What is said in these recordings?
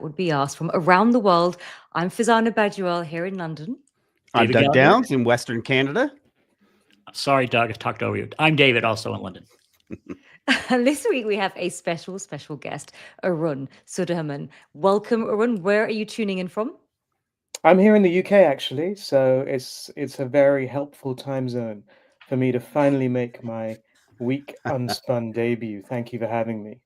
would be asked from around the world. I'm Fizana Badgerell here in London. I'm David Doug Gallagher. Downs in Western Canada. Sorry, Doug, I talked over you. I'm David, also in London. And this week we have a special guest, Arun Suderman. Welcome, Arun. Where are you tuning in from? I'm here in the UK actually, so it's a very helpful time zone for me to finally make my week Unspun debut. Thank you for having me.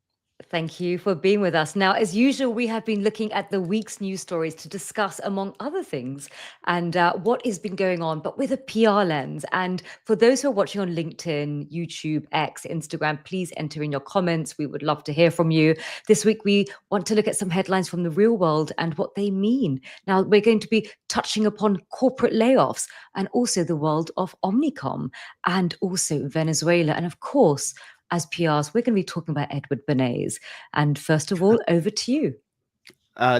Thank you for being with us. Now, as usual, we have been looking at the week's news stories to discuss, among other things, and what has been going on, but with a PR lens. And for those who are watching on LinkedIn, YouTube, X, Instagram, please enter in your comments. We would love to hear from you. This week, we want to look at some headlines from the real world and what they mean. Now, we're going to be touching upon corporate layoffs and also the world of Omnicom and also Venezuela. And of course, as PRs, we're going to be talking about Edward Bernays. And first of all, over to you.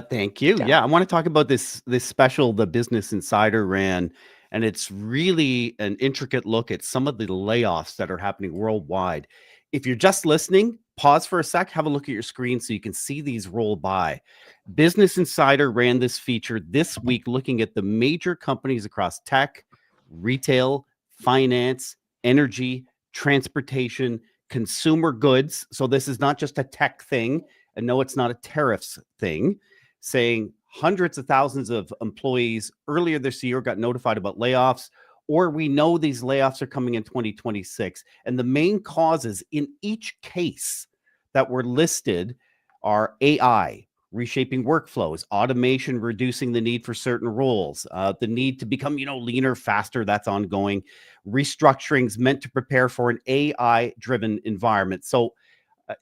Thank you. Yeah, I want to talk about this special the Business Insider ran, and it's really an intricate look at some of the layoffs that are happening worldwide. If you're just listening, pause for a sec, have a look at your screen so you can see these roll by. Business Insider ran this feature this week looking at the major companies across tech, retail, finance, energy, transportation, consumer goods. So this is not just a tech thing, and no, it's not a tariffs thing, saying hundreds of thousands of employees earlier this year got notified about layoffs, or we know these layoffs are coming in 2026. And the main causes in each case that were listed are AI, reshaping workflows, automation, reducing the need for certain roles, the need to become, leaner, faster, that's ongoing, restructurings meant to prepare for an AI-driven environment. So,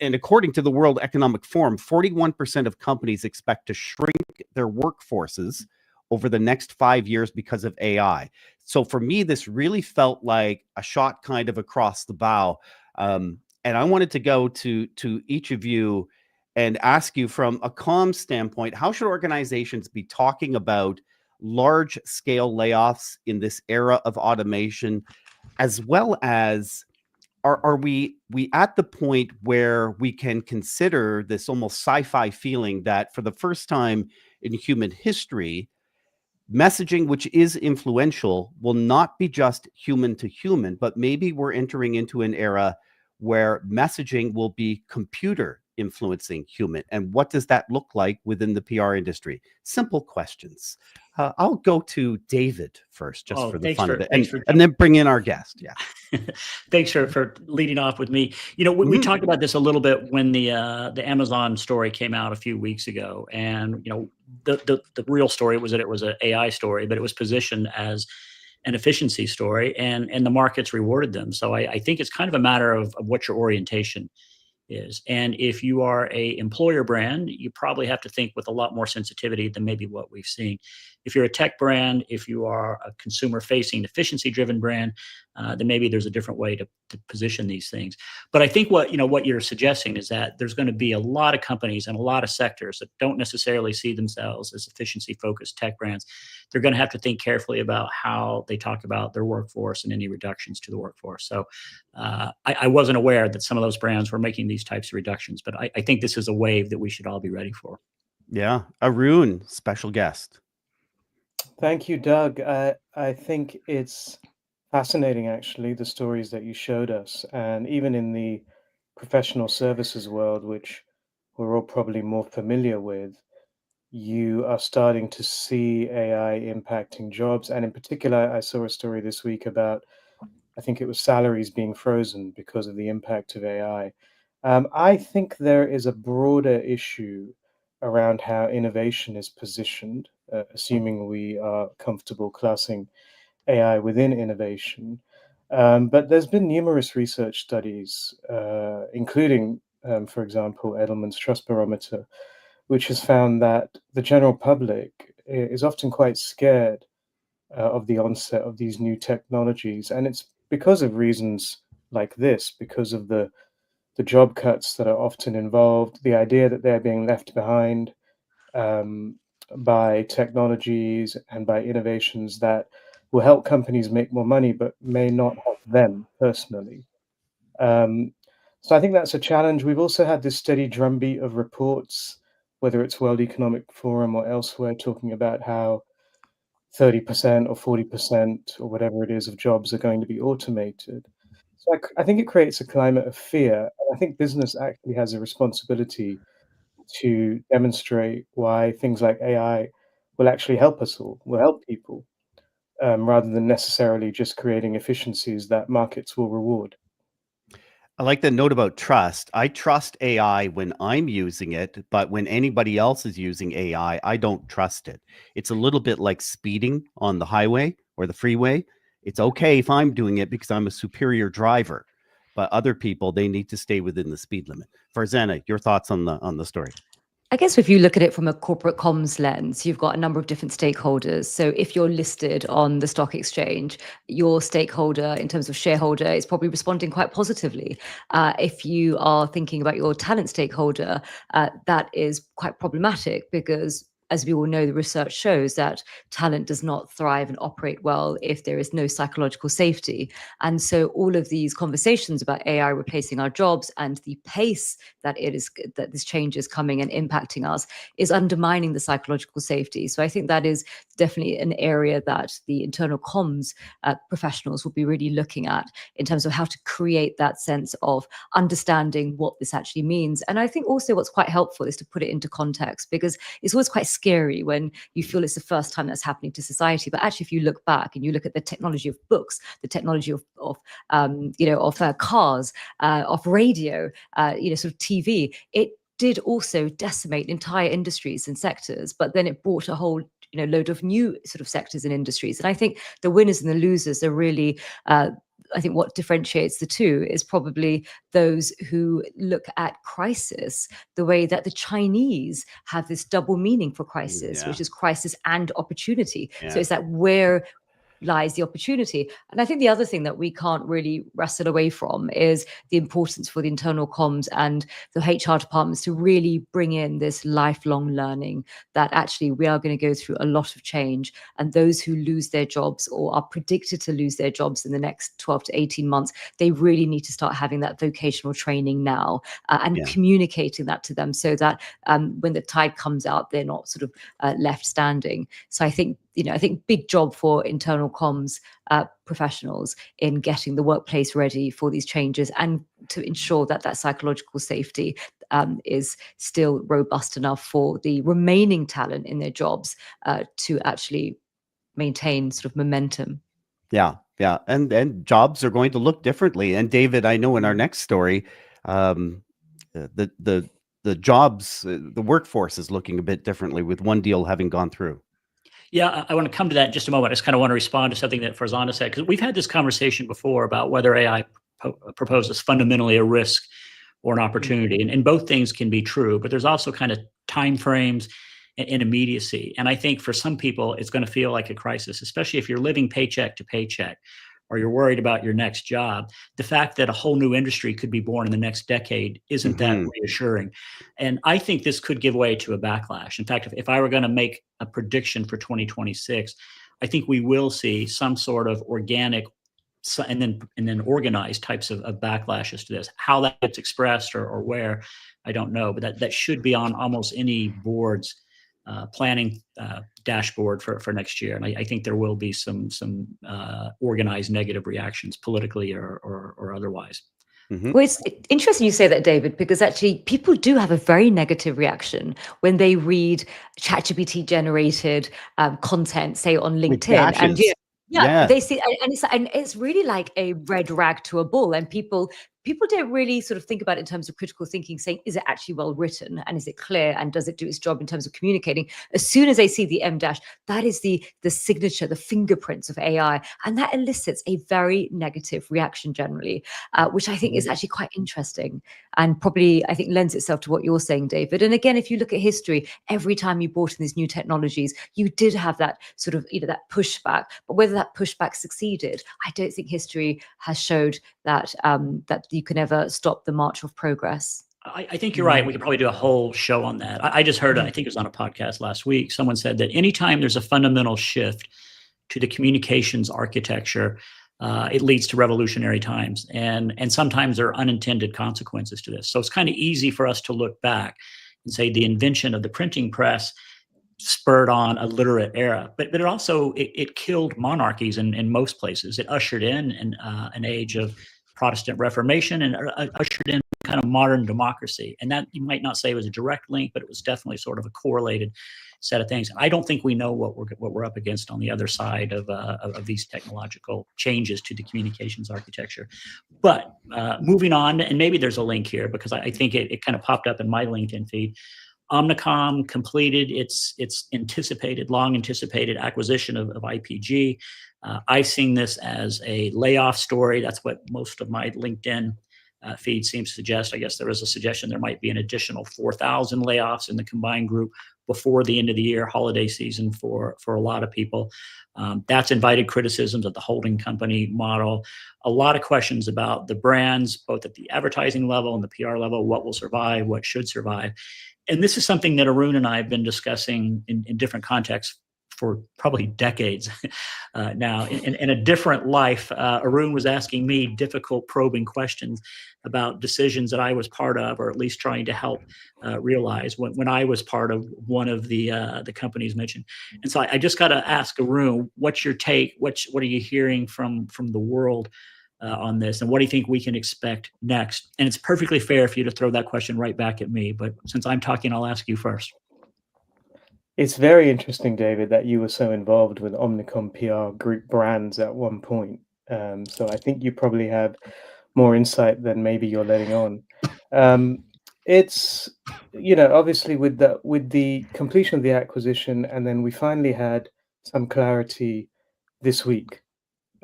and according to the World Economic Forum, 41% of companies expect to shrink their workforces over the next 5 years because of AI. So for me, this really felt like a shot kind of across the bow. And I wanted to go to each of you and ask you from a comms standpoint, how should organizations be talking about large scale layoffs in this era of automation, as well as are we at the point where we can consider this almost sci-fi feeling that for the first time in human history, messaging, which is influential, will not be just human to human, but maybe we're entering into an era where messaging will be computer influencing human. And what does that look like within the PR industry? Simple questions. I'll go to David first, just for the fun of it, and then bring in our guest. Yeah. Thanks for leading off with me. We talked about this a little bit when the Amazon story came out a few weeks ago, and the real story was that it was an AI story, but it was positioned as an efficiency story, and the markets rewarded them. So I think it's kind of a matter of what your orientation is. And if you are a employer brand, you probably have to think with a lot more sensitivity than maybe what we've seen. If you're a tech brand, if you are a consumer-facing, efficiency-driven brand, then maybe there's a different way to position these things. But I think what you're suggesting is that there's going to be a lot of companies and a lot of sectors that don't necessarily see themselves as efficiency-focused tech brands. They're going to have to think carefully about how they talk about their workforce and any reductions to the workforce. So I wasn't aware that some of those brands were making these types of reductions, but I think this is a wave that we should all be ready for. Yeah. Arun, special guest. Thank you, Doug. I think it's fascinating, actually, the stories that you showed us. And even in the professional services world, which we're all probably more familiar with, you are starting to see AI impacting jobs. And in particular, I saw a story this week about, I think it was salaries being frozen because of the impact of AI. I think there is a broader issue around how innovation is positioned, assuming we are comfortable classing AI within innovation. But there's been numerous research studies, including, for example, Edelman's Trust Barometer, which has found that the general public is often quite scared of the onset of these new technologies. And it's because of reasons like this, because of the job cuts that are often involved, the idea that they're being left behind by technologies and by innovations that will help companies make more money, but may not help them personally. So I think that's a challenge. We've also had this steady drumbeat of reports whether it's World Economic Forum or elsewhere, talking about how 30% or 40% or whatever it is of jobs are going to be automated. So I think it creates a climate of fear. And I think business actually has a responsibility to demonstrate why things like AI will actually help us all, will help people, rather than necessarily just creating efficiencies that markets will reward. I like the note about trust. I trust AI when I'm using it, but when anybody else is using AI, I don't trust it. It's a little bit like speeding on the highway or the freeway. It's okay if I'm doing it because I'm a superior driver, but other people, they need to stay within the speed limit. Farzana, your thoughts on the story? I guess if you look at it from a corporate comms lens, you've got a number of different stakeholders. So if you're listed on the stock exchange, your stakeholder in terms of shareholder is probably responding quite positively. If you are thinking about your talent stakeholder, that is quite problematic because, as we all know, the research shows that talent does not thrive and operate well if there is no psychological safety. And so all of these conversations about AI replacing our jobs and the pace that this change is coming and impacting us is undermining the psychological safety. So I think that is definitely an area that the internal comms professionals will be really looking at in terms of how to create that sense of understanding what this actually means. And I think also what's quite helpful is to put it into context, because it's always quite scary when you feel it's the first time that's happening to society. But actually, if you look back and you look at the technology of books, the technology of cars, of radio, sort of TV, it did also decimate entire industries and sectors, but then it brought a whole load of new sort of sectors and industries. And I think the winners and the losers are really I think what differentiates the two is probably those who look at crisis the way that the Chinese have this double meaning for crisis, which is crisis and opportunity. So it's that where lies the opportunity. And I think the other thing that we can't really wrestle away from is the importance for the internal comms and the HR departments to really bring in this lifelong learning, that actually we are going to go through a lot of change. And those who lose their jobs or are predicted to lose their jobs in the next 12 to 18 months, they really need to start having that vocational training now and communicating that to them so that when the tide comes out, they're not sort of left standing. So I think big job for internal comms professionals in getting the workplace ready for these changes and to ensure that that psychological safety is still robust enough for the remaining talent in their jobs to actually maintain sort of momentum. Yeah. And jobs are going to look differently. And David, I know in our next story, the jobs, the workforce is looking a bit differently with one deal having gone through. Yeah, I want to come to that in just a moment. I just kind of want to respond to something that Farzana said, because we've had this conversation before about whether AI proposes fundamentally a risk or an opportunity. And both things can be true, but there's also kind of timeframes and immediacy. And I think for some people, it's going to feel like a crisis, especially if you're living paycheck to paycheck or you're worried about your next job. The fact that a whole new industry could be born in the next decade isn't that reassuring. And I think this could give way to a backlash. In fact, if I were going to make a prediction for 2026, I think we will see some sort of organic and then organized types of backlashes to this. How that gets expressed or where, I don't know, but that should be on almost any board's planning dashboard for next year. And I think there will be some organized negative reactions politically or otherwise. Well, it's interesting you say that, David, because actually people do have a very negative reaction when they read ChatGPT generated content, say on LinkedIn. And they see, and it's really like a red rag to a bull. And people don't really sort of think about it in terms of critical thinking, saying, is it actually well written and is it clear and does it do its job in terms of communicating? As soon as they see the M dash, that is the signature, the fingerprints of AI, and that elicits a very negative reaction generally, which I think is actually quite interesting and probably I think lends itself to what you're saying, David. And again, if you look at history, every time you brought in these new technologies, you did have that sort of that pushback. But whether that pushback succeeded, I don't think history has showed that that you can ever stop the march of progress. I think you're right. We could probably do a whole show on that. I just heard, I think it was on a podcast last week, someone said that anytime there's a fundamental shift to the communications architecture, it leads to revolutionary times. And sometimes there are unintended consequences to this. So it's kind of easy for us to look back and say the invention of the printing press spurred on a literate era, but it also it killed monarchies in most places. It ushered in an age of Protestant Reformation and ushered in kind of modern democracy. And that you might not say was a direct link, but it was definitely sort of a correlated set of things. I don't think we know what we're up against on the other side of these technological changes to the communications architecture. But moving on, and maybe there's a link here because I think it kind of popped up in my LinkedIn feed. Omnicom completed its long anticipated acquisition of IPG. I've seen this as a layoff story. That's what most of my LinkedIn feed seems to suggest. I guess there is a suggestion there might be an additional 4,000 layoffs in the combined group before the end of the year, holiday season for a lot of people. That's invited criticisms of the holding company model. A lot of questions about the brands, both at the advertising level and the PR level, what will survive, what should survive. And this is something that Arun and I have been discussing in different contexts for probably decades now. In a different life, Arun was asking me difficult probing questions about decisions that I was part of, or at least trying to help realize when I was part of one of the companies mentioned. And so I just got to ask Arun, what's your take? What are you hearing from the world on this, and what do you think we can expect next? And it's perfectly fair for you to throw that question right back at me, but since I'm talking, I'll ask you first. It's very interesting, David, that you were so involved with Omnicom PR group brands at one point. So I think you probably have more insight than maybe you're letting on. It's, obviously with the completion of the acquisition, and then we finally had some clarity this week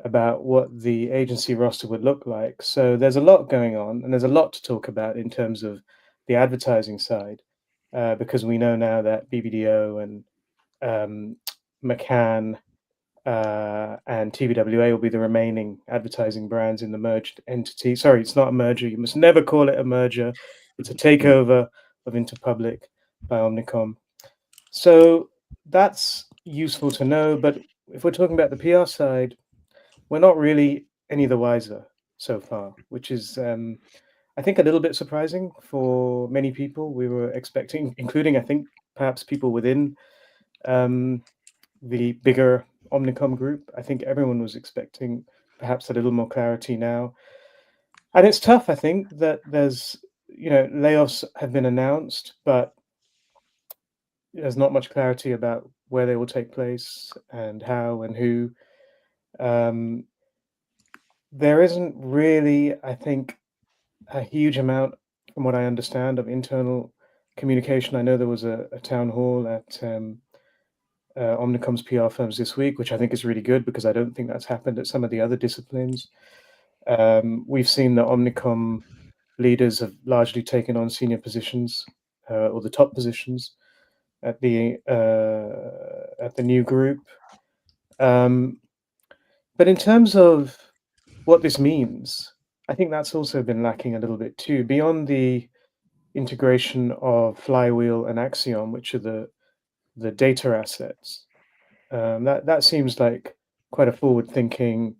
about what the agency roster would look like. So there's a lot going on, and there's a lot to talk about in terms of the advertising side, because we know now that BBDO and McCann and TBWA will be the remaining advertising brands in the merged entity. Sorry, it's not a merger. You must never call it a merger. It's a takeover of Interpublic by Omnicom. So that's useful to know. But if we're talking about the PR side, we're not really any the wiser so far, which is, I think, a little bit surprising for many people. We were expecting, including, I think, perhaps people within the bigger Omnicom group. I think everyone was expecting perhaps a little more clarity now. And it's tough, I think, that there's, layoffs have been announced, but there's not much clarity about where they will take place and how and who. There isn't really, I think, a huge amount, from what I understand, of internal communication. I know there was a town hall at Omnicom's PR firms this week, which I think is really good because I don't think that's happened at some of the other disciplines. We've seen that Omnicom leaders have largely taken on senior positions or the top positions at the new group. But in terms of what this means, I think that's also been lacking a little bit too. Beyond the integration of Flywheel and Axiom, which are the data assets, that seems like quite a forward-thinking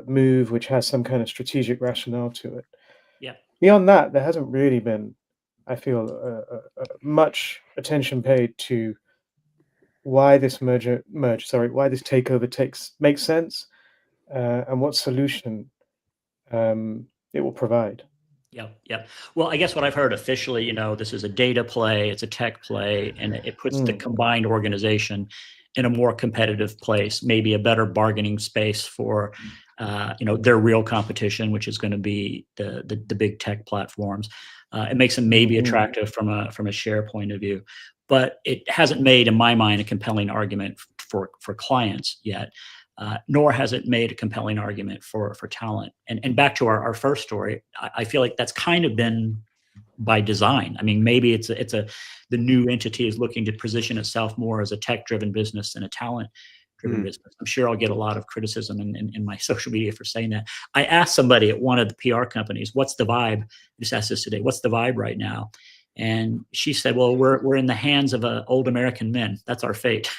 move, which has some kind of strategic rationale to it. Yeah. Beyond that, there hasn't really been, I feel, much attention paid to why this why this takeover makes sense, and what solution it will provide. Yeah. Well, I guess what I've heard officially, this is a data play, it's a tech play, and it puts the combined organization in a more competitive place, maybe a better bargaining space for, their real competition, which is going to be the big tech platforms. It makes them maybe attractive from a share point of view, but it hasn't made, in my mind, a compelling argument for clients yet. Nor has it made a compelling argument for talent. And back to our first story, I feel like that's kind of been by design. I mean, maybe the new entity is looking to position itself more as a tech-driven business than a talent-driven business. I'm sure I'll get a lot of criticism in my social media for saying that. I asked somebody at one of the PR companies, "What's the vibe?" I just asked this today. "What's the vibe right now?" And she said, "Well, we're in the hands of old American men. That's our fate."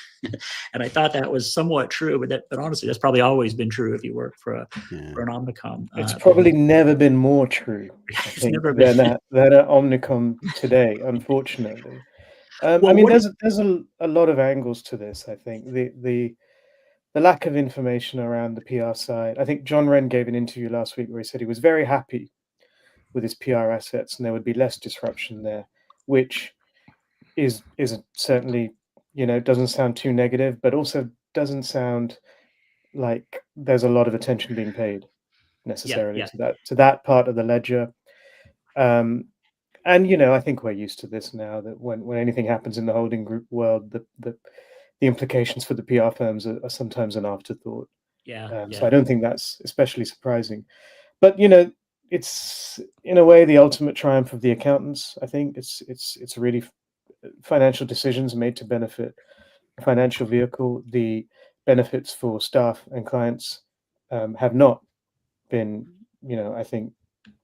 And I thought that was somewhat true, but honestly, that's probably always been true if you work for an Omnicom. It's probably never been more true, I It's think, never been. than at Omnicom today, unfortunately. I Well, mean, what there's a lot of angles to this. I think the lack of information around the PR side. I think John Wren gave an interview last week where he said he was very happy with his PR assets and there would be less disruption there, which is certainly, doesn't sound too negative, but also doesn't sound like there's a lot of attention being paid necessarily yeah. to that part of the ledger. And I think we're used to this now, that when anything happens in the holding group world, the implications for the PR firms are sometimes an afterthought. Yeah. So I don't think that's especially surprising. But it's in a way the ultimate triumph of the accountants. I think it's really financial decisions made to benefit a financial vehicle. The benefits for staff and clients have not been, I think,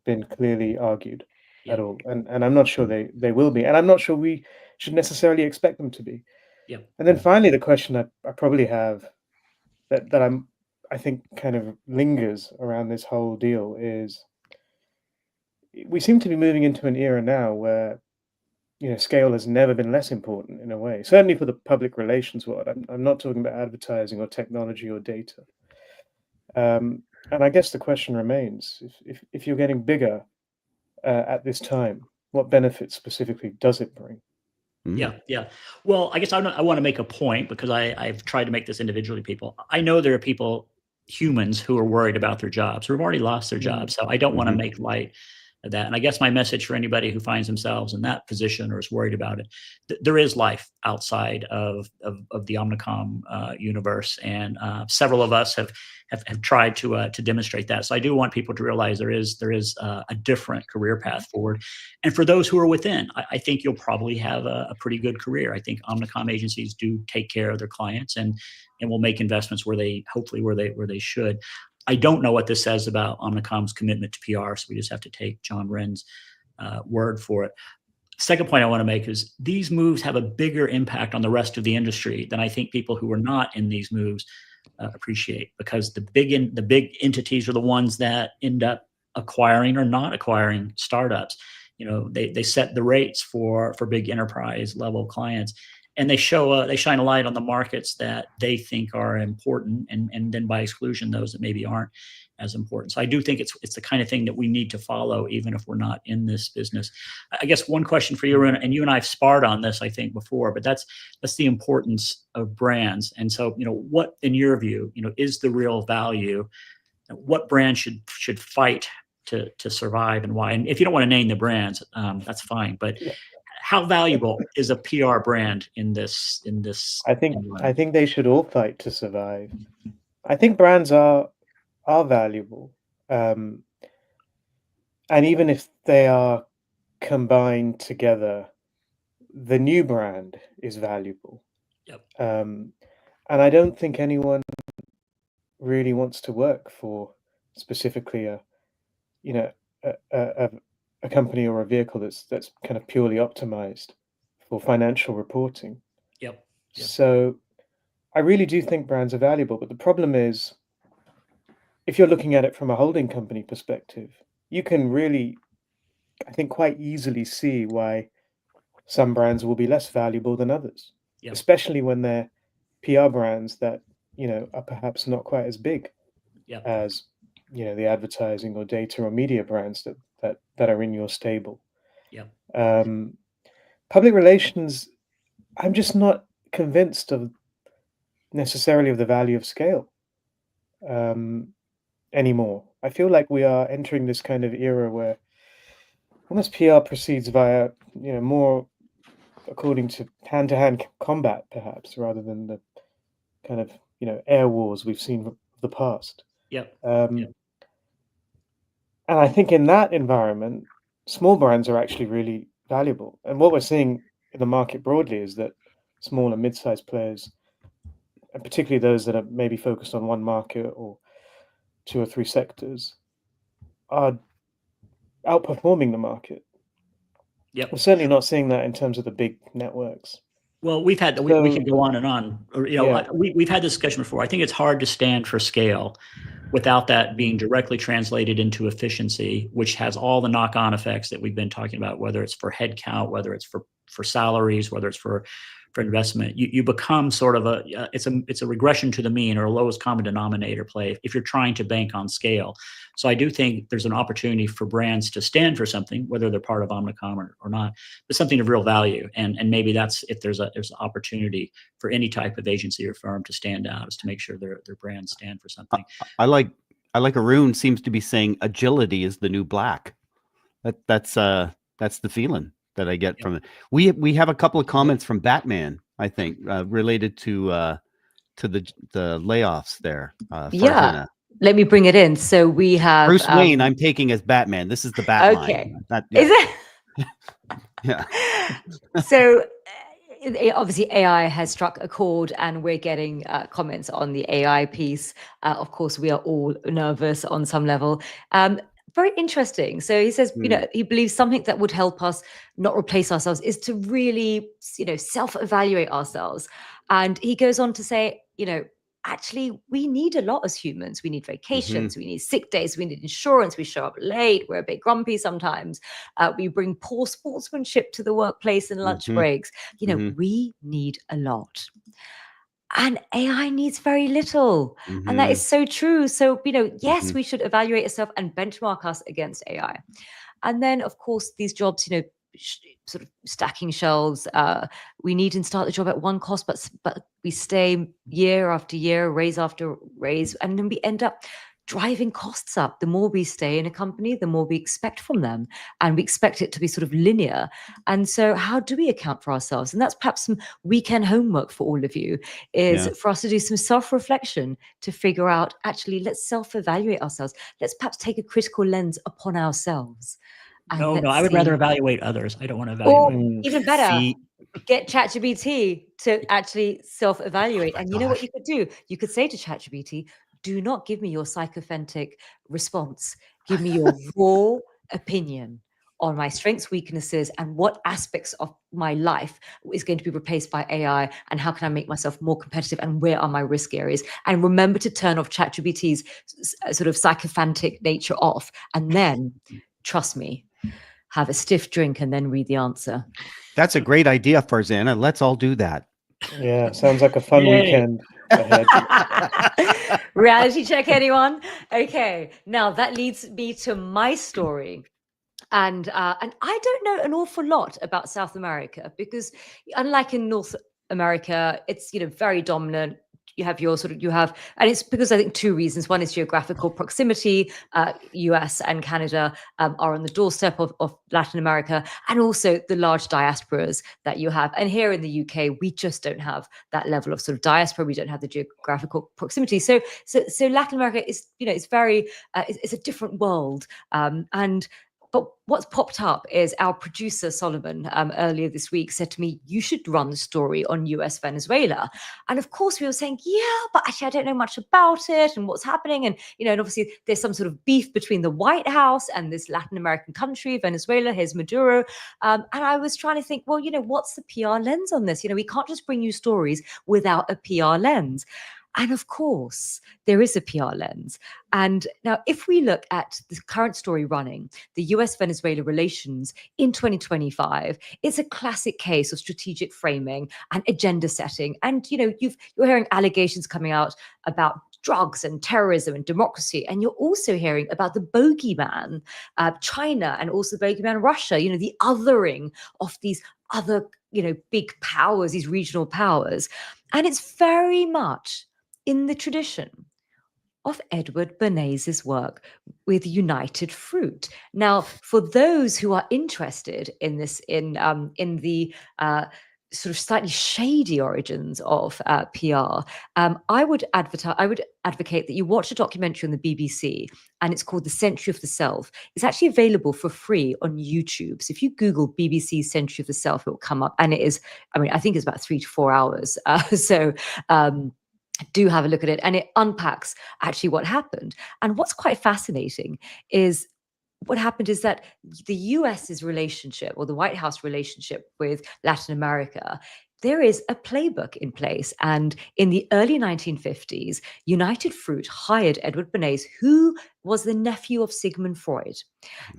been clearly argued at Yeah. all, and I'm not sure they will be, and I'm not sure we should necessarily expect them to be. Yeah. And then finally, the question I probably have that I think kind of lingers around this whole deal is, we seem to be moving into an era now where scale has never been less important in a way. Certainly for the public relations world. I'm not talking about advertising or technology or data. And I guess the question remains: if you're getting bigger at this time, what benefits specifically does it bring? Yeah. Well, I guess I want to make a point, because I've tried to make this individually. People, I know there are humans who are worried about their jobs, who have already lost their jobs. So I don't want to make light of that. And I guess my message for anybody who finds themselves in that position or is worried about it, there is life outside of the Omnicom universe, and several of us have tried to demonstrate that. So I do want people to realize there is a different career path forward. And for those who are within, I think you'll probably have a pretty good career. I think Omnicom agencies do take care of their clients and will make investments where they should. I don't know what this says about Omnicom's commitment to PR, so we just have to take John Wren's word for it. Second point I want to make is these moves have a bigger impact on the rest of the industry than I think people who are not in these moves appreciate, because the big entities are the ones that end up acquiring or not acquiring startups. They set the rates for big enterprise level clients, and they shine a light on the markets that they think are important, and then by exclusion those that maybe aren't as important. So I do think it's the kind of thing that we need to follow, even if we're not in this business. I guess one question for you, and you and I have sparred on this, I think, before, but that's the importance of brands. And so, what, in your view, is the real value? What brand should fight to survive, and why? And if you don't want to name the brands, that's fine. But how valuable is a PR brand in this? I think they should all fight to survive. I think brands are valuable, and even if they are combined together, the new brand is valuable. Yep. And I don't think anyone really wants to work for specifically a company or a vehicle that's kind of purely optimized for financial reporting. Yep. So I really do think brands are valuable, but the problem is, if you're looking at it from a holding company perspective, you can really, I think, quite easily see why some brands will be less valuable than others, especially when they're PR brands that are perhaps not quite as big as the advertising or data or media brands that are in your stable. Public relations, I'm just not convinced necessarily of the value of scale anymore. I feel like we are entering this kind of era where almost PR proceeds via more according to hand-to-hand combat, perhaps, rather than the kind of air wars we've seen from the past. And I think in that environment, small brands are actually really valuable. And what we're seeing in the market broadly is that small and mid-sized players, and particularly those that are maybe focused on one market or 2 or 3 sectors, are outperforming the market. We're certainly not seeing that in terms of the big networks. Well, we So can go on and on. Or, yeah, we've had this discussion before. I think it's hard to stand for scale without that being directly translated into efficiency, which has all the knock-on effects that we've been talking about, whether it's for headcount, whether it's for salaries, whether it's for investment. You become sort of it's a regression to the mean or a lowest common denominator play if you're trying to bank on scale. So I do think there's an opportunity for brands to stand for something, whether they're part of Omnicom or not, but something of real value. And maybe that's if there's an opportunity for any type of agency or firm to stand out, is to make sure their brands stand for something. I like Arun seems to be saying agility is the new black. That's the feeling that I get from it. We have a couple of comments from Batman, I think, related to the layoffs there. Yeah, Farzana. let me bring it in. So we have Bruce Wayne, I'm taking as Batman. This is the bat okay. line. That, Is yeah. it? Yeah. So obviously AI has struck a chord, and we're getting comments on the AI piece. Of course, we are all nervous on some level. Very interesting. So he says, he believes something that would help us not replace ourselves is to really, self-evaluate ourselves. And he goes on to say, actually, we need a lot as humans. We need vacations, we need sick days, we need insurance, we show up late, we're a bit grumpy sometimes. We bring poor sportsmanship to the workplace and lunch breaks. We need a lot. And AI needs very little. And that is so true. So, yes, we should evaluate ourselves and benchmark us against AI. And then, of course, these jobs, sort of stacking shelves. We need to start the job at one cost, but we stay year after year, raise after raise, and then we end up driving costs up. The more we stay in a company, the more we expect from them, and we expect it to be sort of linear. And so, how do we account for ourselves? And that's perhaps some weekend homework for all of you, is for us to do some self-reflection to figure out, actually, let's self-evaluate ourselves. Let's perhaps take a critical lens upon ourselves. No, I would rather evaluate others. I don't want to Or evaluate. even better, get ChatGPT to actually self-evaluate. And you know what you could do? You could say to ChatGPT, do not give me your psychophantic response. Give me your raw opinion on my strengths, weaknesses, and what aspects of my life is going to be replaced by AI, and how can I make myself more competitive, and where are my risk areas? And remember to turn off ChatGPT's sort of psychophantic nature off. And then, trust me, have a stiff drink and then read the answer. That's a great idea, Farzana. Let's all do that. Yeah, sounds like a fun weekend ahead. Reality check, anyone? Okay, now that leads me to my story. And I don't know an awful lot about South America, because unlike in North America, it's very dominant. You have and it's because I think two reasons. One is geographical proximity. US and Canada are on the doorstep of Latin America, and also the large diasporas that you have. And here in the UK, we just don't have that level of sort of diaspora. We don't have the geographical proximity. So Latin America is, it's very, it's a different world. But what's popped up is our producer, Solomon, earlier this week said to me, you should run the story on US Venezuela. And of course, we were saying, yeah, but actually, I don't know much about it and what's happening. And, and obviously, there's some sort of beef between the White House and this Latin American country, Venezuela. Here's Maduro. And I was trying to think, well, what's the PR lens on this? We can't just bring you stories without a PR lens. And of course, there is a PR lens. And now, if we look at the current story running, the US-Venezuela relations in 2025, it's a classic case of strategic framing and agenda setting. And, you're hearing allegations coming out about drugs and terrorism and democracy. And you're also hearing about the bogeyman, China, and also the bogeyman Russia, the othering of these other, big powers, these regional powers. And it's very much in the tradition of Edward Bernays' work with United Fruit. Now, for those who are interested in this, in the sort of slightly shady origins of PR, I would advocate that you watch a documentary on the BBC, and it's called The Century of the Self. It's actually available for free on YouTube. So if you Google BBC Century of the Self, it will come up, and it is, I think it's about 3 to 4 hours. Do have a look at it, and it unpacks actually what happened. And what's quite fascinating is what happened is that the US's relationship, or the White House relationship with Latin America, there is a playbook in place. And in the early 1950s, United Fruit hired Edward Bernays, who was the nephew of Sigmund Freud,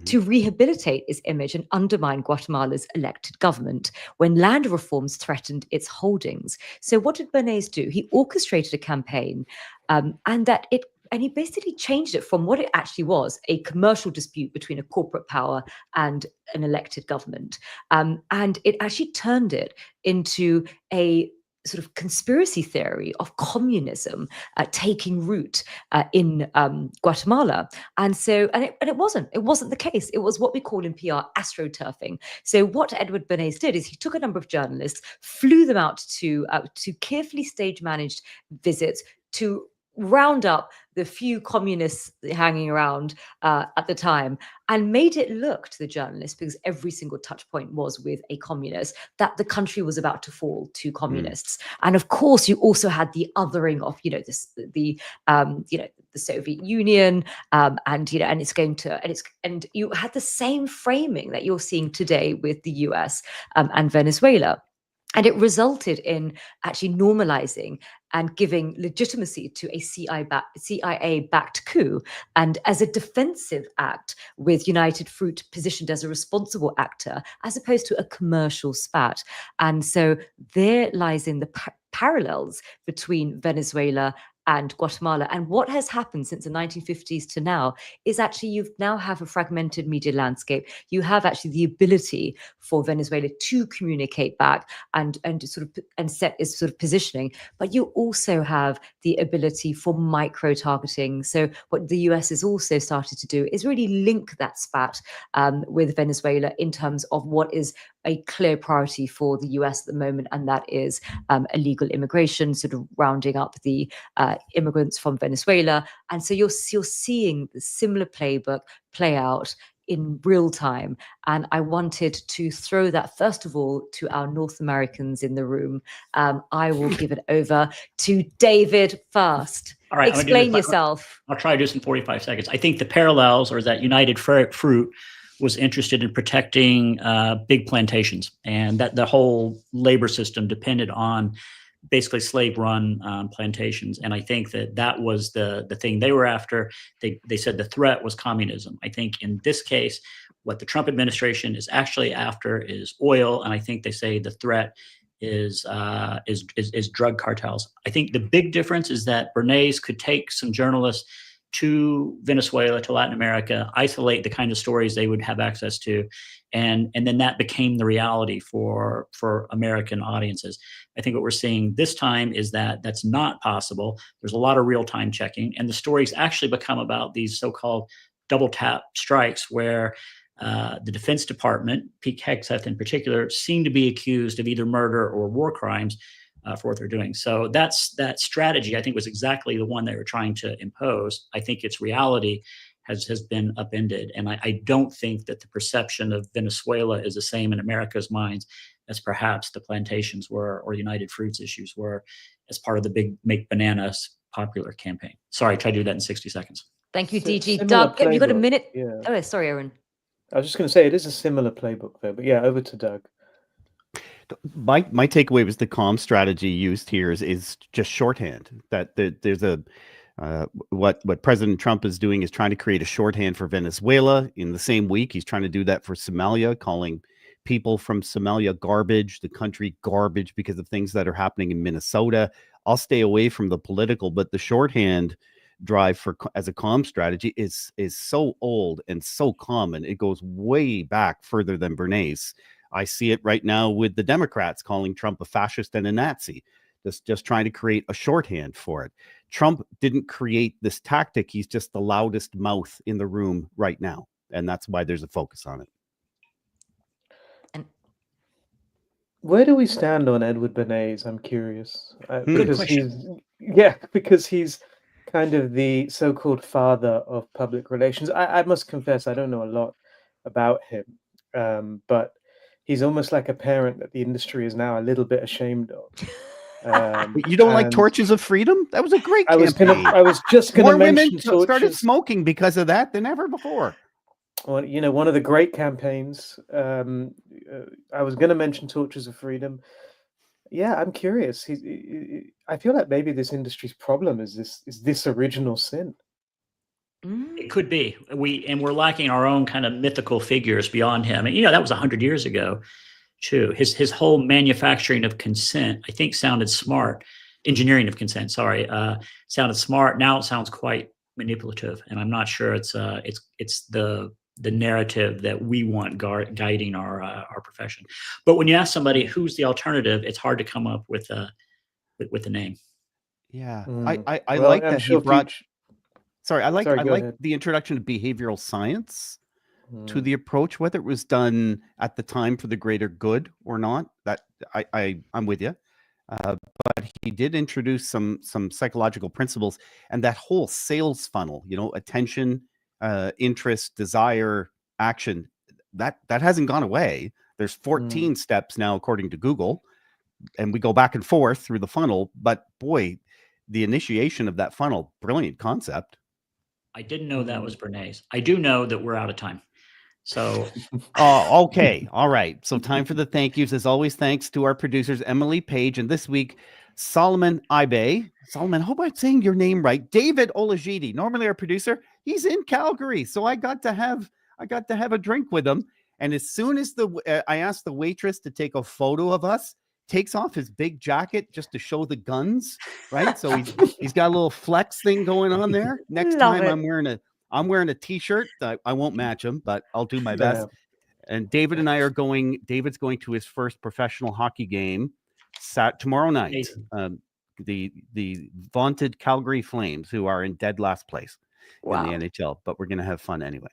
to rehabilitate its image and undermine Guatemala's elected government when land reforms threatened its holdings. So what did Bernays do? He orchestrated a campaign, and he basically changed it from what it actually was, a commercial dispute between a corporate power and an elected government. And it actually turned it into a sort of conspiracy theory of communism taking root in Guatemala. And it wasn't the case. It was what we call in PR astroturfing. So what Edward Bernays did is he took a number of journalists, flew them out to carefully stage managed visits to round up the few communists hanging around at the time, and made it look to the journalists, because every single touch point was with a communist, that the country was about to fall to communists. And of course, you also had the othering of, the Soviet Union, and you had the same framing that you're seeing today with the US and Venezuela. And it resulted in actually normalizing and giving legitimacy to a CIA-backed coup, and as a defensive act, with United Fruit positioned as a responsible actor as opposed to a commercial spat. And so there lies in the parallels between Venezuela and Guatemala. And what has happened since the 1950s to now is actually you now have a fragmented media landscape. You have actually the ability for Venezuela to communicate back and set its sort of positioning, but you also have the ability for micro targeting. So what the US has also started to do is really link that spat with Venezuela in terms of what is a clear priority for the US at the moment, and that is illegal immigration, sort of rounding up the immigrants from Venezuela. And so you're seeing the similar playbook play out in real time. And I wanted to throw that, first of all, to our North Americans in the room. I will give it over to David first. All right, explain yourself. I'll try to do this in 45 seconds. I think the parallels are that United Fruit was interested in protecting big plantations, and that the whole labor system depended on basically slave-run plantations. And I think that was the thing they were after. They said the threat was communism. I think in this case, what the Trump administration is actually after is oil, and I think they say the threat is drug cartels. I think the big difference is that Bernays could take some journalists to Venezuela, to Latin America, isolate the kind of stories they would have access to, and then that became the reality for American audiences. I think what we're seeing this time is that that's not possible. There's a lot of real-time checking, and the stories actually become about these so-called double tap strikes, where the Defense Department, Pete Hegseth in particular, seem to be accused of either murder or war crimes for what they're doing. So that strategy, I think, was exactly the one they were trying to impose. I think its reality has been upended. And I don't think that the perception of Venezuela is the same in America's minds as perhaps the plantations were, or United Fruits issues were, as part of the big Make Bananas popular campaign. Sorry, I tried to do that in 60 seconds. Thank you, DG. Doug, have you got a minute? Yeah. Oh, sorry, Aaron. I was just going to say, it is a similar playbook though, but yeah, over to Doug. My takeaway was the comm strategy used here is just shorthand. That there's what President Trump is doing is trying to create a shorthand for Venezuela. In the same week, he's trying to do that for Somalia, calling people from Somalia garbage, the country garbage, because of things that are happening in Minnesota. I'll stay away from the political, but the shorthand drive as a comm strategy is so old and so common. It goes way back, further than Bernays. I see it right now with the Democrats calling Trump a fascist and a Nazi, just trying to create a shorthand for it. Trump didn't create this tactic. He's just the loudest mouth in the room right now. And that's why there's a focus on it. And where do we stand on Edward Bernays? I'm curious. Because he's kind of the so-called father of public relations. I must confess, I don't know a lot about him, but he's almost like a parent that the industry is now a little bit ashamed of. You don't like Torches of Freedom? That was a great campaign. I was just going to mention women started smoking because of that than ever before. Well, one of the great campaigns. I was going to mention Torches of Freedom. Yeah, I'm curious. I feel like maybe this industry's problem is this original sin. It could be. We're lacking our own kind of mythical figures beyond him. And that was 100 years ago, too. His whole manufacturing of consent, I think, sounded smart. Engineering of consent, sorry, sounded smart. Now it sounds quite manipulative, and I'm not sure it's the narrative that we want guiding our profession. But when you ask somebody who's the alternative, it's hard to come up with a name. Yeah, Mm. I Well, like I'm that he sure brought. future. Sorry, I Sorry, go like ahead. the introduction of behavioral science to Mm. the approach, whether it was done at the time for the greater good or not. That I'm with you. But he did introduce some psychological principles, and that whole sales funnel, attention, interest, desire, action, that hasn't gone away. There's 14 steps now, according to Google, and we go back and forth through the funnel. But boy, the initiation of that funnel, brilliant concept. I didn't know that was Bernays. I do know that we're out of time. So Oh, okay. All right. So time for the thank yous. As always, thanks to our producers, Emily Page, and this week, Solomon Ibe. Solomon, I hope I'm saying your name right. David Olajidi, normally our producer, he's in Calgary. So I got to have a drink with him. And as soon as I asked the waitress to take a photo of us, takes off his big jacket just to show the guns, right? So he's got a little flex thing going on there. Next Love time it. I'm wearing a t-shirt. I won't match him, but I'll do my best. Yeah. And David and I are going. David's going to his first professional hockey game tomorrow night. The vaunted Calgary Flames, who are in dead last place in the NHL, but we're going to have fun anyway.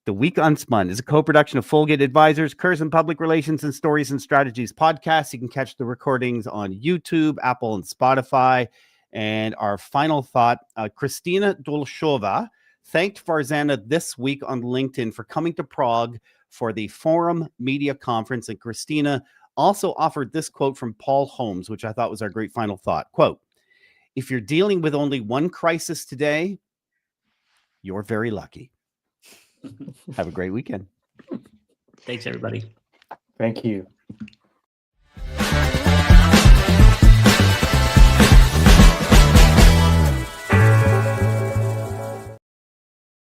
The Week Unspun is a co-production of Fulgate Advisors, Curzon Public Relations, and Stories and Strategies podcasts. You can catch the recordings on YouTube, Apple, and Spotify. And our final thought, Christina Dolshova thanked Farzana this week on LinkedIn for coming to Prague for the Forum Media Conference. And Christina also offered this quote from Paul Holmes, which I thought was our great final thought. Quote, "If you're dealing with only one crisis today, you're very lucky." Have a great weekend. Thanks, everybody. Thank you.